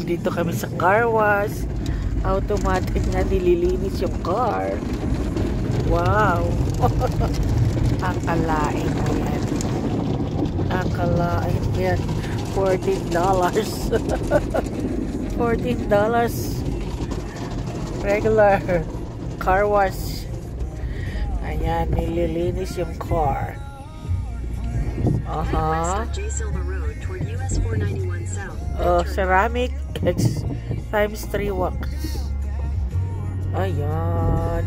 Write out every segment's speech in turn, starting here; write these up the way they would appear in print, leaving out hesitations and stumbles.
Dito kami sa car wash. Automatic na nililinis yung car. Wow. Akalain mo yan. Akalain yan. $14. $14 regular car wash. Ayan, nililinis yung car. Ceramic X times 3 wax. Ayan,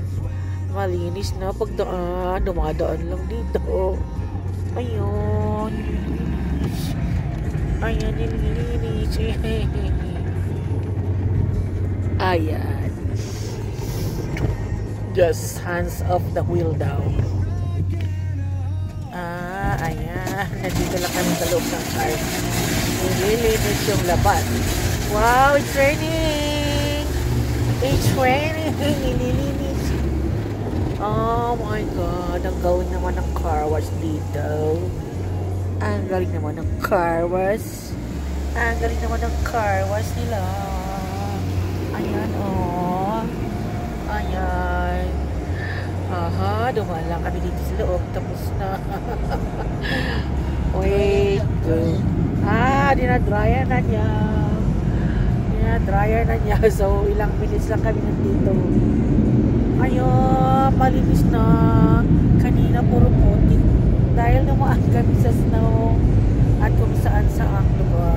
malinis na pagdaan. Dumadaan lang dito. Ayun. Ayan, nililinis. Ayan. Just hands off the wheel down. Ayan. Nandito lang kami sa loob ng car. Nililinis yung labas. Wow, it's raining! It's raining! Nililinis. Oh my God. Ang gawin naman ng car wash dito. Ang galing naman ng car wash. Ang galing naman ng car wash nila. Ayan, oh. Ayan. Aha, dumaan lang kami dito sa loob. Tapos na. Wait. Dinadryer na niya. Dinadryer na niya. So, ilang minutes lang kami nandito. Ayun, malinis na. Kanina puro putik. Dahil namaan kami sa snow at kung saan saang lugar.